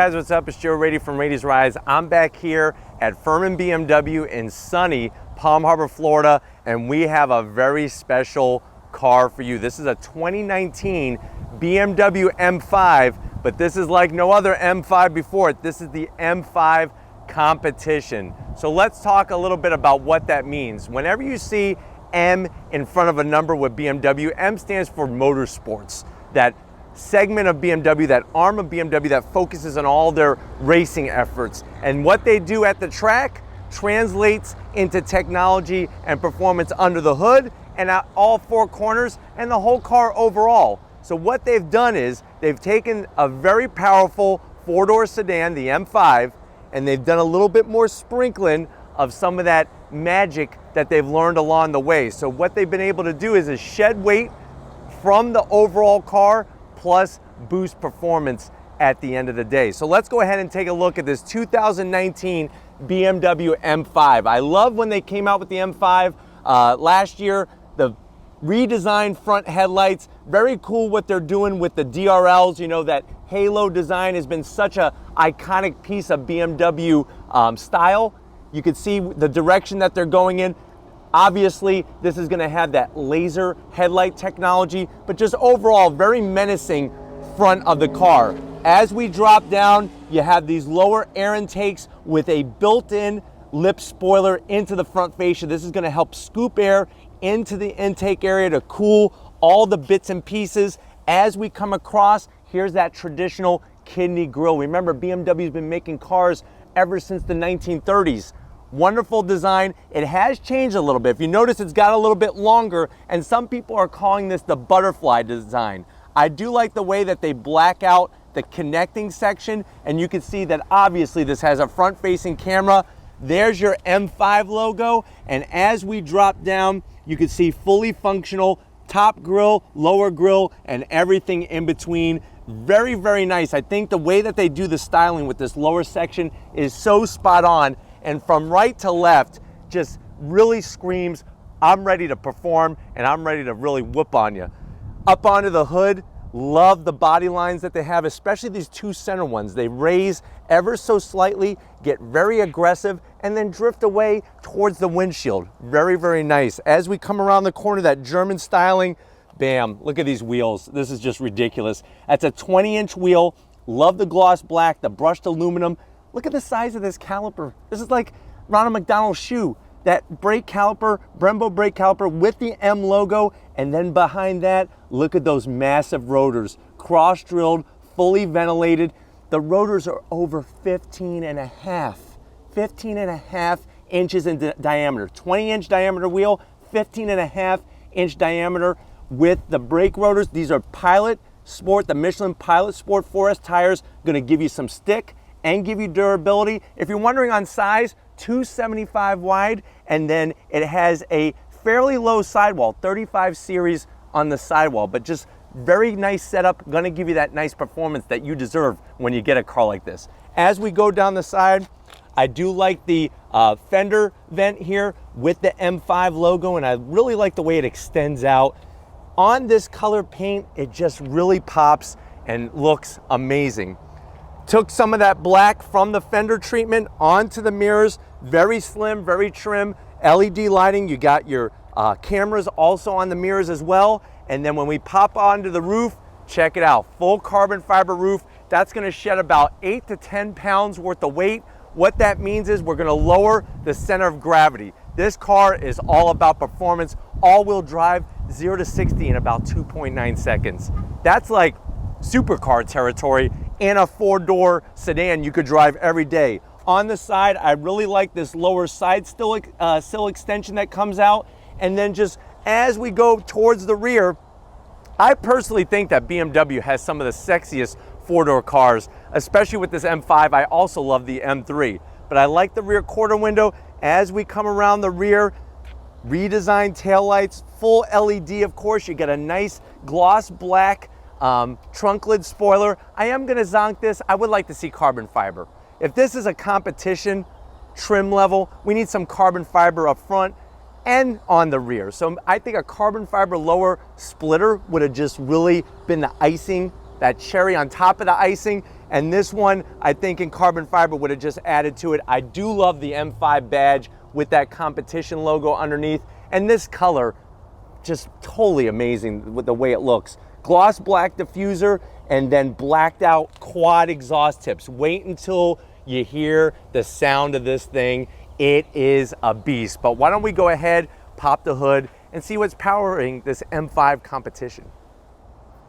guys, what's up? It's Joe Rady from Rady's Rides. I'm back here at Furman BMW in sunny Palm Harbor, Florida, and we have a very special car for you. This is a 2019 BMW M5, but this is like no other M5 before it. This is the M5 Competition. So let's talk a little bit about what that means. Whenever you see M in front of a number with BMW, M stands for motorsports. That segment of BMW, that arm of BMW that focuses on all their racing efforts. And what they do at the track translates into technology and performance under the hood and at all four corners and the whole car overall. So what they've done is they've taken a very powerful four-door sedan, the M5, and they've done a little bit more sprinkling of some of that magic that they've learned along the way. So what they've been able to do is shed weight from the overall car plus boost performance at the end of the day. So let's go ahead and take a look at this 2019 BMW M5. I love when they came out with the M5 last year, the redesigned front headlights. Very cool what they're doing with the DRLs. You know, that halo design has been such an iconic piece of BMW style. You can see the direction that they're going in. Obviously, this is gonna have that laser headlight technology, but just overall, very menacing front of the car. As we drop down, you have these lower air intakes with a built-in lip spoiler into the front fascia. This is gonna help scoop air into the intake area to cool all the bits and pieces. As we come across, here's that traditional kidney grille. Remember, BMW's been making cars ever since the 1930s. Wonderful design. It has changed a little bit. If you notice, it's got a little bit longer, and some people are calling this the butterfly design. I do like the way that they black out the connecting section, and you can see that obviously this has a front-facing camera. There's your M5 logo, and as we drop down, you can see fully functional top grille, lower grille, and everything in between. Very, very nice. I think the way that they do the styling with this lower section is so spot on. And from right to left, just really screams, I'm ready to perform and I'm ready to really whoop on you. Up onto the hood, love the body lines that they have, especially these two center ones. They raise ever so slightly, get very aggressive, and then drift away towards the windshield. Very, very nice. As we come around the corner, that German styling, bam, look at these wheels. This is just ridiculous. That's a 20-inch wheel. Love the gloss black, the brushed aluminum. Look at the size of this caliper. This is like Ronald McDonald's shoe. That brake caliper, Brembo brake caliper with the M logo, and then behind that, look at those massive rotors. Cross-drilled, fully ventilated. The rotors are over 15 and a half inches in diameter. 20-inch diameter wheel, 15 and a half inch diameter with the brake rotors. These are Pilot Sport, the Michelin Pilot Sport 4S tires, gonna give you some stick and give you durability. If you're wondering on size, 275 wide, and then it has a fairly low sidewall, 35 series on the sidewall, but just very nice setup, gonna give you that nice performance that you deserve when you get a car like this. As we go down the side, I do like the fender vent here with the M5 logo, and I really like the way it extends out. On this color paint, it just really pops and looks amazing. Took some of that black from the fender treatment onto the mirrors. Very slim, very trim. LED lighting. You got your cameras also on the mirrors as well. And then when we pop onto the roof, check it out. Full carbon fiber roof. That's going to shed about 8 to 10 pounds worth of weight. What that means is we're going to lower the center of gravity. This car is all about performance. All-wheel drive, 0 to 60 in about 2.9 seconds. That's like supercar territory in a four-door sedan you could drive every day. On the side, I really like this lower side sill extension that comes out. And then just as we go towards the rear, I personally think that BMW has some of the sexiest four-door cars, especially with this M5. I also love the M3, but I like the rear quarter window. As we come around the rear, redesigned taillights, full LED, of course. You get a nice gloss black trunk lid spoiler. I am gonna zonk this. I would like to see carbon fiber. If this is a competition trim level, we need some carbon fiber up front and on the rear. So I think a carbon fiber lower splitter would have just really been the icing, that cherry on top of the icing. And this one, I think in carbon fiber would have just added to it. I do love the M5 badge with that competition logo underneath. And this color, just totally amazing with the way it looks. Gloss black diffuser and then blacked out quad exhaust tips. Wait until you hear the sound of this thing. It is a beast. But why don't we go ahead, pop the hood, and see what's powering this M5 Competition.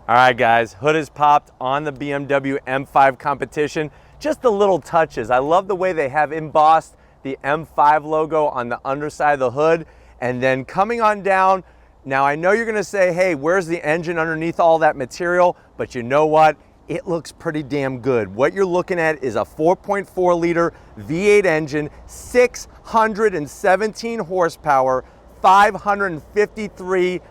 All right, guys, hood is popped on the BMW M5 Competition. Just the little touches. I love the way they have embossed the M5 logo on the underside of the hood. And then coming on down, now I know you're gonna say, hey, where's the engine underneath all that material? But you know what? It looks pretty damn good. What you're looking at is a 4.4 liter V8 engine, 617 horsepower, 553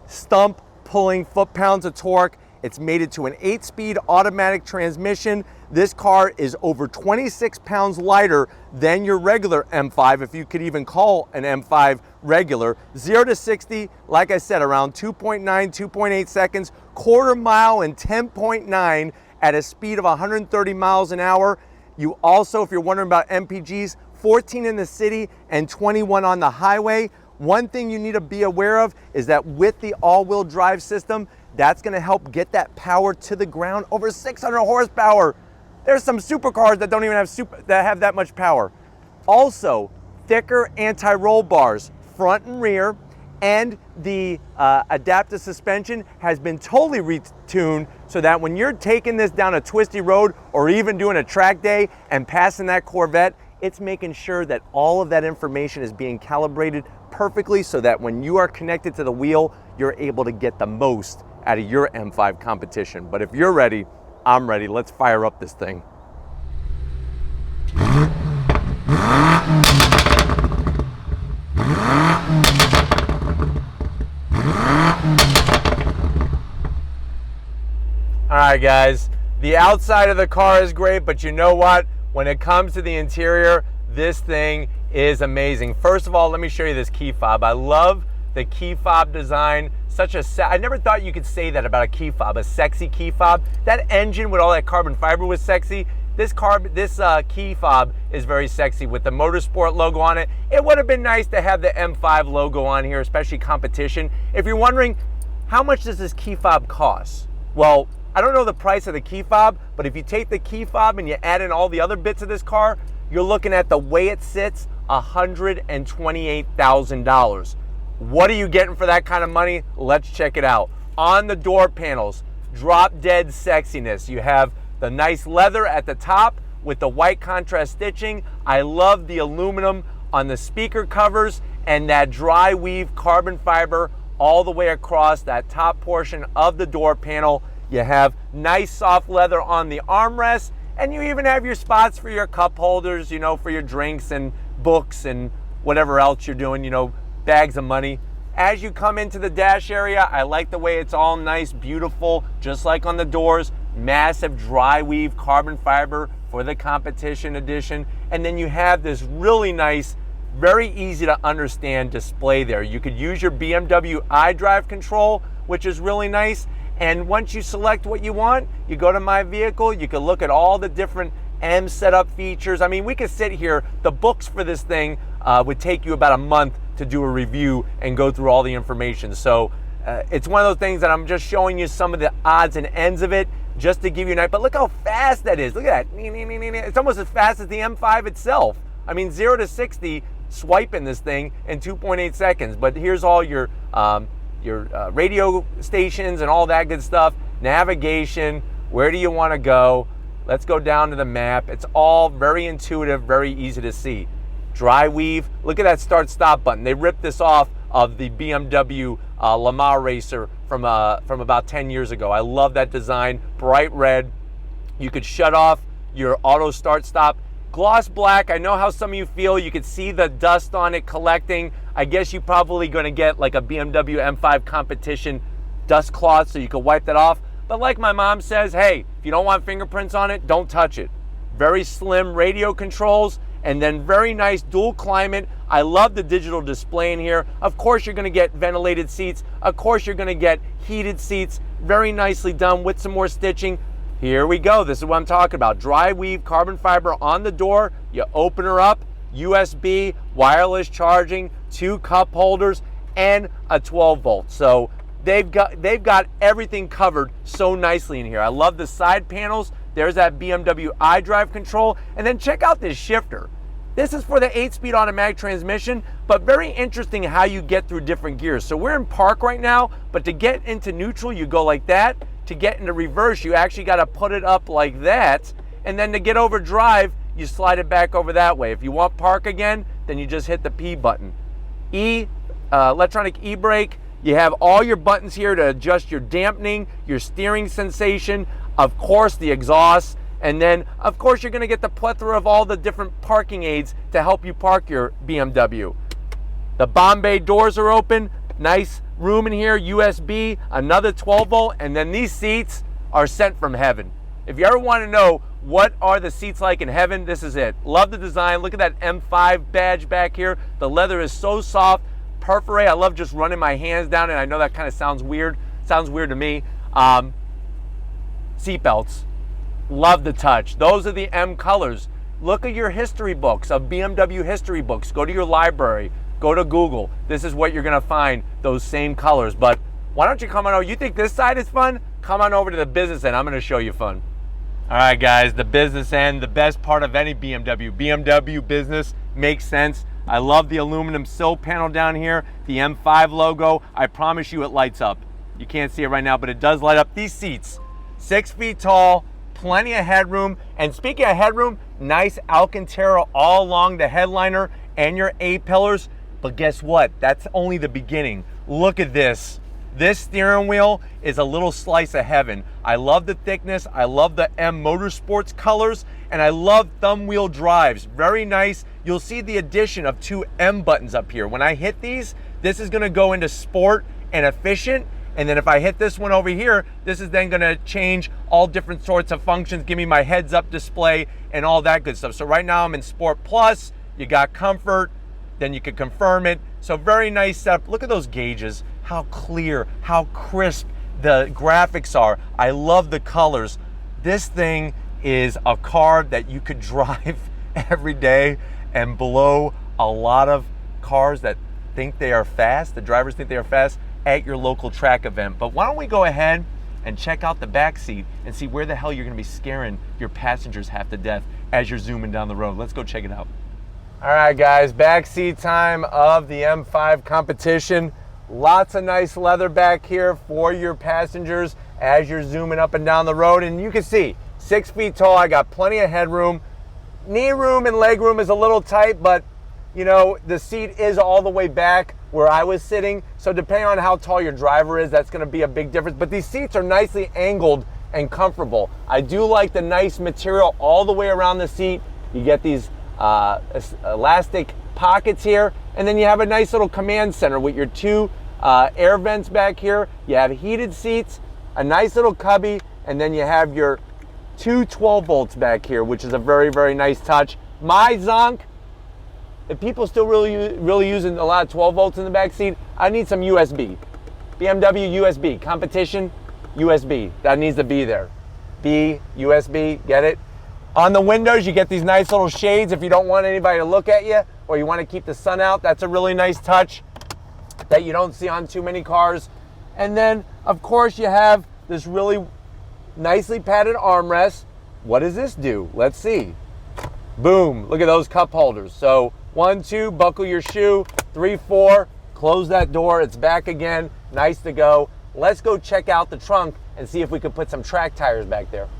stump pulling foot-pounds of torque. It's mated to an 8-speed automatic transmission. This car is over 26 pounds lighter than your regular M5, if you could even call an M5 regular. 0 to 60, like I said, around 2.9, 2.8 seconds, quarter mile in 10.9 at a speed of 130 miles an hour. You also, if you're wondering about MPGs, 14 in the city and 21 on the highway. One thing you need to be aware of is that with the all-wheel drive system, that's gonna help get that power to the ground, over 600 horsepower. There's some supercars that don't even have that much power. Also, thicker anti-roll bars, front and rear, and the adaptive suspension has been totally retuned so that when you're taking this down a twisty road or even doing a track day and passing that Corvette, it's making sure that all of that information is being calibrated perfectly so that when you are connected to the wheel, you're able to get the most out of your M5 Competition. But if you're ready, I'm ready. Let's fire up this thing. All right, guys, the outside of the car is great, but you know what? When it comes to the interior, this thing is amazing. First of all, let me show you this key fob. I love the key fob design. I never thought you could say that about a key fob, a sexy key fob. That engine with all that carbon fiber was sexy. This key fob is very sexy with the Motorsport logo on it. It would have been nice to have the M5 logo on here, especially Competition. If you're wondering, how much does this key fob cost? Well, I don't know the price of the key fob, but if you take the key fob and you add in all the other bits of this car, you're looking at the way it sits, $128,000. What are you getting for that kind of money? Let's check it out. On the door panels, drop dead sexiness. You have the nice leather at the top with the white contrast stitching. I love the aluminum on the speaker covers and that dry weave carbon fiber all the way across that top portion of the door panel. You have nice soft leather on the armrests, and you even have your spots for your cup holders, you know, for your drinks and books and whatever else you're doing, you know, bags of money. As you come into the dash area, I like the way it's all nice, beautiful, just like on the doors. Massive dry weave carbon fiber for the Competition edition. And then you have this really nice, very easy to understand display there. You could use your BMW iDrive control, which is really nice. And once you select what you want, you go to My Vehicle, you can look at all the different M setup features. I mean, we could sit here, the books for this thing would take you about a month to do a review and go through all the information. So it's one of those things that I'm just showing you some of the odds and ends of it just to give you an idea. But look how fast that is. Look at that. It's almost as fast as the M5 itself. I mean, 0 to 60, swiping this thing in 2.8 seconds. But here's all your radio stations and all that good stuff. Navigation, where do you want to go? Let's go down to the map. It's all very intuitive, very easy to see. Dry weave, look at that start stop button. They ripped this off of the BMW Le Mans racer from about 10 years ago. I love that design, bright red. You could shut off your auto start stop. Gloss black, I know how some of you feel. You could see the dust on it collecting. I guess you're probably gonna get like a BMW M5 Competition dust cloth so you can wipe that off. But like my mom says, hey, if you don't want fingerprints on it, don't touch it. Very slim radio controls and then very nice dual climate. I love the digital display in here. Of course you're gonna get ventilated seats. Of course you're gonna get heated seats. Very nicely done with some more stitching. Here we go. This is what I'm talking about. Dry weave carbon fiber on the door. You open her up, USB, wireless charging, 2 cup holders, and a 12 volt. So they've got everything covered so nicely in here. I love the side panels. There's that BMW iDrive control. And then check out this shifter. This is for the 8-speed automatic transmission, but very interesting how you get through different gears. So we're in park right now, but to get into neutral, you go like that. To get into reverse, you actually got to put it up like that. And then to get over drive, you slide it back over that way. If you want park again, then you just hit the P button. Electronic e-brake. You have all your buttons here to adjust your dampening, your steering sensation, of course the exhaust, and then of course you're going to get the plethora of all the different parking aids to help you park your BMW. The bomb bay doors are open. Nice room in here, USB, another 12 volt, and then these seats are sent from heaven. If you ever want to know what are the seats like in heaven, this is it. Love the design. Look at that M5 badge back here. The leather is so soft, perforate. I love just running my hands down it. I know that kind of sounds weird. Sounds weird to me. Seat belts. Love the touch. Those are the M colors. Look at your history books, of BMW history books. Go to your library. Go to Google. This is what you're gonna find, those same colors. But why don't you come on over? You think this side is fun? Come on over to the business end. I'm gonna show you fun. All right, guys, the business end, the best part of any BMW. BMW business makes sense. I love the aluminum sill panel down here, the M5 logo. I promise you it lights up. You can't see it right now, but it does light up. These seats, 6 feet tall, plenty of headroom. And speaking of headroom, nice Alcantara all along the headliner and your A-pillars. But guess what? That's only the beginning. Look at this. This steering wheel is a little slice of heaven. I love the thickness. I love the M Motorsports colors, and I love thumb wheel drives. Very nice. You'll see the addition of 2 M buttons up here. When I hit these, this is gonna go into sport and efficient. And then if I hit this one over here, this is then gonna change all different sorts of functions, give me my heads up display and all that good stuff. So right now I'm in Sport Plus. You got comfort, then you can confirm it. So very nice setup. Look at those gauges, how clear, how crisp the graphics are. I love the colors. This thing is a car that you could drive every day and blow a lot of cars that think they are fast, the drivers think they are fast, at your local track event. But why don't we go ahead and check out the back seat and see where the hell you're gonna be scaring your passengers half to death as you're zooming down the road. Let's go check it out. All right, guys, backseat time of the M5 Competition. Lots of nice leather back here for your passengers as you're zooming up and down the road. And you can see, 6 feet tall, I got plenty of headroom. Knee room and leg room is a little tight, but you know, the seat is all the way back where I was sitting. So depending on how tall your driver is, that's gonna be a big difference. But these seats are nicely angled and comfortable. I do like the nice material all the way around the seat. You get these elastic pockets here, and then you have a nice little command center with your 2 air vents back here. You have heated seats, a nice little cubby, and then you have your 2 12 volts back here, which is a very, very nice touch. My zonk, if people still really using a lot of 12 volts in the back seat, I need some USB. BMW USB, Competition USB, that needs to be there. B, USB, get it? On the windows, you get these nice little shades if you don't want anybody to look at you or you want to keep the sun out. That's a really nice touch that you don't see on too many cars. And then, of course, you have this really nicely padded armrest. What does this do? Let's see. Boom, look at those cup holders. So 1, 2, buckle your shoe. 3, 4, close that door. It's back again, nice to go. Let's go check out the trunk and see if we could put some track tires back there.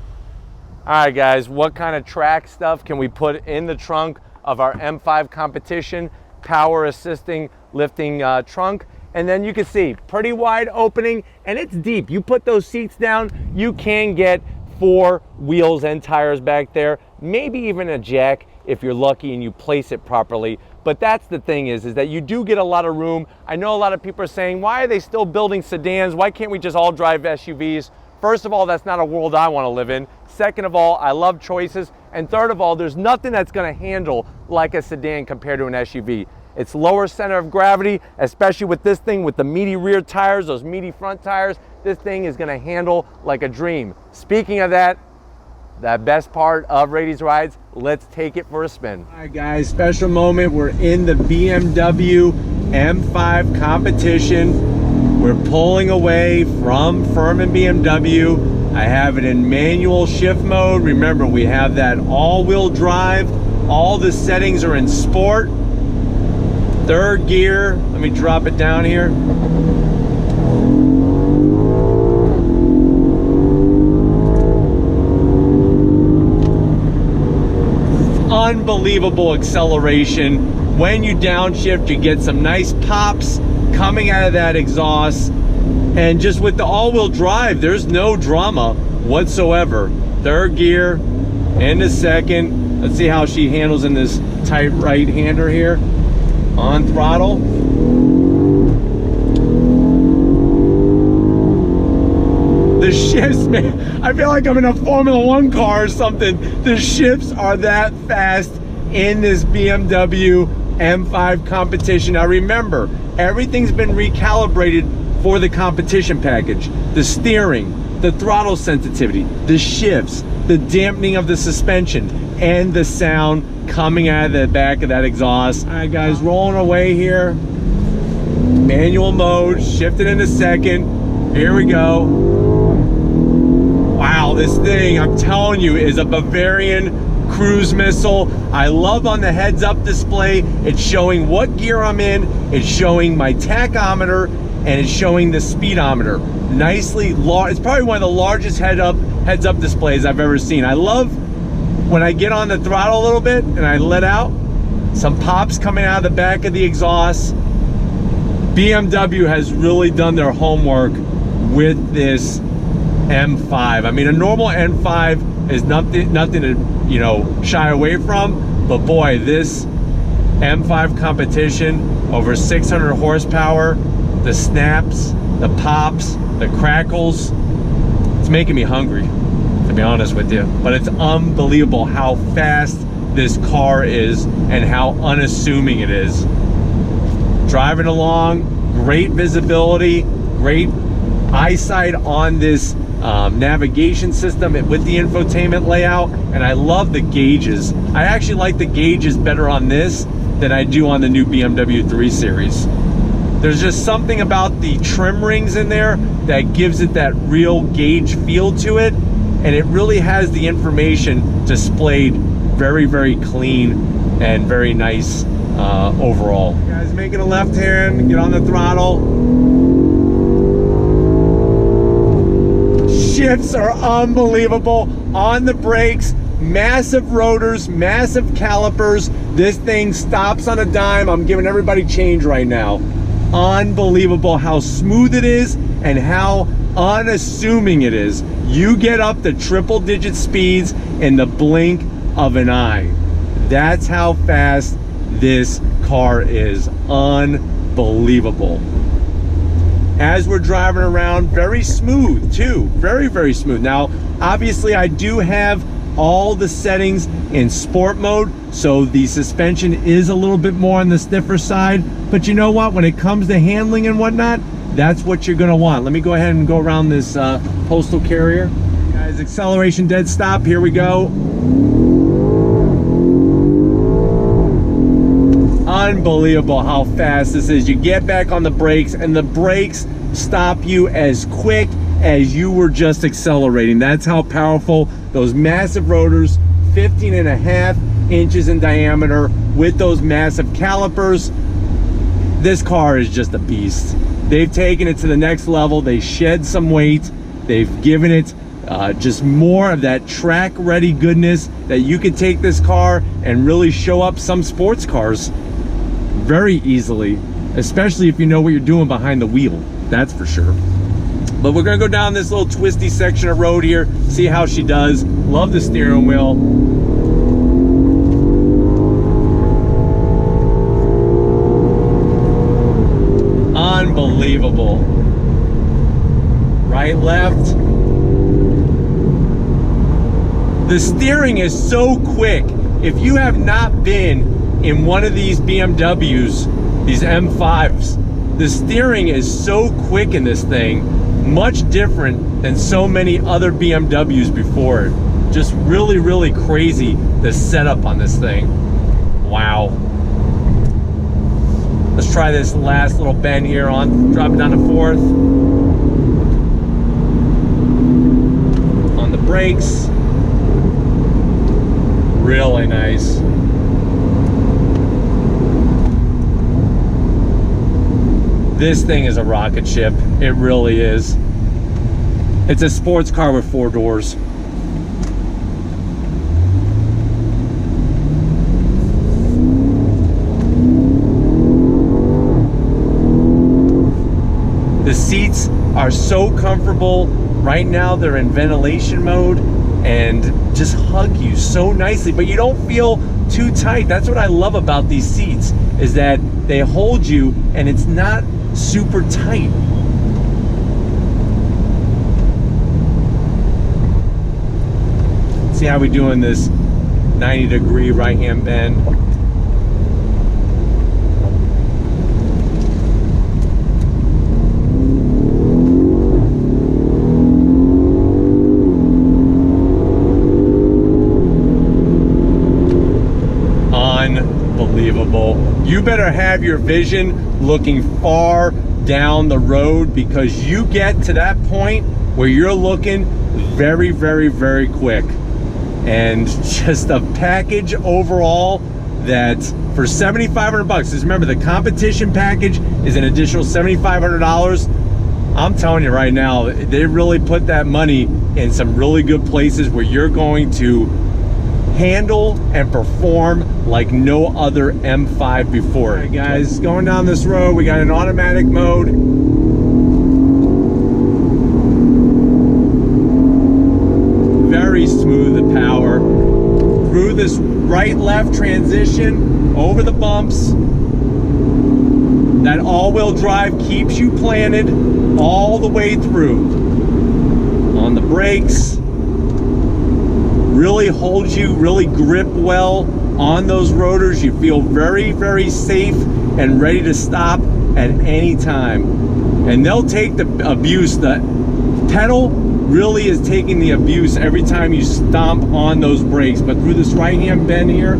All right, guys, what kind of track stuff can we put in the trunk of our M5 Competition power assisting lifting trunk? And then you can see pretty wide opening, and it's deep. You put those seats down, you can get 4 wheels and tires back there, maybe even a jack if you're lucky and you place it properly. But that's the thing is that you do get a lot of room. I know a lot of people are saying, why are they still building sedans? Why can't we just all drive SUVs? First of all, that's not a world I want to live in. Second of all, I love choices. And third of all, there's nothing that's going to handle like a sedan compared to an SUV. It's lower center of gravity, especially with this thing with the meaty rear tires, those meaty front tires. This thing is going to handle like a dream. Speaking of that, that best part of Rady's Rides. Let's take it for a spin. All right, guys, special moment. We're in the BMW M5 Competition. We're pulling away from Furman BMW. I have it in manual shift mode. Remember, we have that all-wheel drive. All the settings are in sport. Third gear. Let me drop it down here. Unbelievable acceleration. When you downshift, you get some nice pops coming out of that exhaust. And just with the all-wheel drive, there's no drama whatsoever. Third gear into second. Let's see how she handles in this tight right-hander here. On throttle. The shifts, man, I feel like I'm in a Formula One car or something. The shifts are that fast in this BMW M5 Competition. Now remember, everything's been recalibrated for the competition package. The steering, the throttle sensitivity, the shifts, the dampening of the suspension, and the sound coming out of the back of that exhaust. All right, guys, rolling away here. Manual mode, shifted into second. Here we go. Wow, this thing, I'm telling you, is a Bavarian cruise missile. I love on the heads-up display, it's showing what gear I'm in, it's showing my tachometer, and it's showing the speedometer. Nicely large. It's probably one of the largest heads-up displays I've ever seen. I love when I get on the throttle a little bit and I let out, some pops coming out of the back of the exhaust. BMW has really done their homework with this M5. I mean, a normal M5 is nothing to, you know, shy away from, but boy, this M5 Competition, over 600 horsepower, the snaps, the pops, the crackles, it's making me hungry, to be honest with you. But it's unbelievable how fast this car is and how unassuming it is. Driving along, great visibility, great eyesight on this navigation system with the infotainment layout, and I love the gauges. I actually like the gauges better on this than I do on the new BMW 3 Series. There's just something about the trim rings in there that gives it that real gauge feel to it, and it really has the information displayed very, very clean and very nice overall. Guys, making a left hand, get on the throttle. Shifts are unbelievable on the brakes. Massive rotors, massive calipers. This thing stops on a dime. I'm giving everybody change right now. Unbelievable how smooth it is and how unassuming it is. You get up to triple-digit speeds in the blink of an eye. That's how fast this car is. Unbelievable. As we're driving around, very smooth too, very, very smooth. Now, obviously I do have all the settings in sport mode, so the suspension is a little bit more on the stiffer side, but you know what, when it comes to handling and whatnot, that's what you're gonna want. Let me go ahead and go around this postal carrier. Guys, acceleration dead stop, here we go. Unbelievable how fast this is. You get back on the brakes and the brakes stop you as quick as you were just accelerating. That's how powerful those massive rotors, 15.5 inches in diameter, with those massive calipers. This car is just a beast. They've taken it to the next level. They shed some weight. They've given it just more of that track ready goodness that you could take this car and really show up some sports cars very easily, especially if you know what you're doing behind the wheel, that's for sure. But we're gonna go down this little twisty section of road here, see how she does. Love the steering wheel. Unbelievable. Right, left. The steering is so quick. If you have not been in one of these BMWs, these M5s, the steering is so quick in this thing, much different than so many other BMWs before it. Just really, really crazy, the setup on this thing. Wow. Let's try this last little bend here on, drop it down to 4th. On the brakes. Really nice. This thing is a rocket ship. It really is. It's a sports car with 4 doors. The seats are so comfortable. Right now they're in ventilation mode and just hug you so nicely, but you don't feel too tight. That's what I love about these seats, is that they hold you and it's not super tight. See how we doing this 90-degree right-hand bend. Unbelievable. You better have your vision looking far down the road, because you get to that point where you're looking very, very, very quick. And just a package overall that for $7,500 bucks, just remember the competition package is an additional $7,500. I'm telling you right now, they really put that money in some really good places where you're going to handle and perform like no other M5 before. All right, guys, going down this road, we got an automatic mode. Very smooth, the power. Through this right-left transition, over the bumps. That all-wheel drive keeps you planted all the way through. On the brakes. Really holds you, really grip well on those rotors. You feel very, very safe and ready to stop at any time. And they'll take the abuse. The pedal really is taking the abuse every time you stomp on those brakes. But through this right-hand bend here,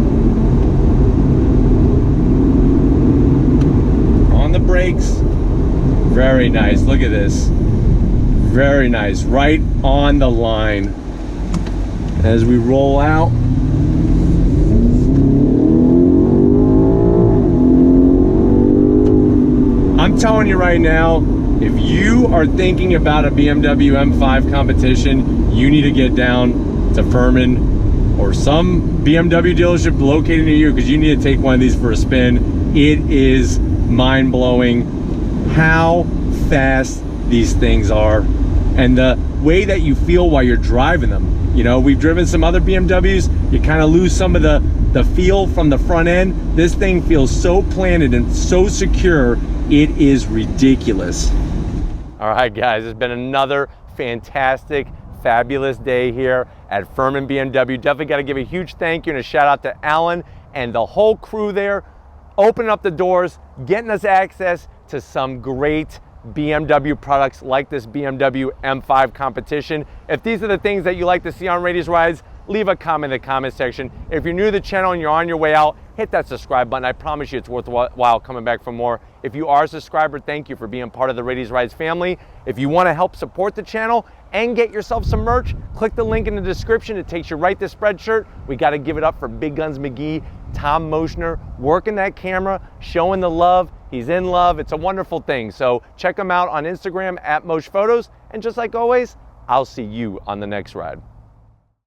on the brakes, very nice. Look at this. Very nice. Right on the line. As we roll out, I'm telling you right now, if you are thinking about a BMW M5 Competition, you need to get down to Furman or some BMW dealership located near you, because you need to take one of these for a spin. It is mind-blowing how fast these things are and the way that you feel while you're driving them. You know, we've driven some other BMWs, you kind of lose some of the feel from the front end. This thing feels so planted and so secure, it is ridiculous. All right, guys, it's been another fantastic, fabulous day here at Furman BMW. Definitely got to give a huge thank you and a shout out to Alan and the whole crew there, opening up the doors, getting us access to some great BMW products like this BMW M5 Competition. If these are the things that you like to see on Raiti's Rides, leave a comment in the comment section. If you're new to the channel and you're on your way out, hit that subscribe button. I promise you it's worthwhile coming back for more. If you are a subscriber, thank you for being part of the Raiti's Rides family. If you want to help support the channel and get yourself some merch, click the link in the description. It takes you right to Spreadshirt. We got to give it up for Big Guns McGee, Tom Moschner, working that camera, showing the love. He's in love. It's a wonderful thing. So check him out on Instagram at Mosh Photos. And just like always, I'll see you on the next ride.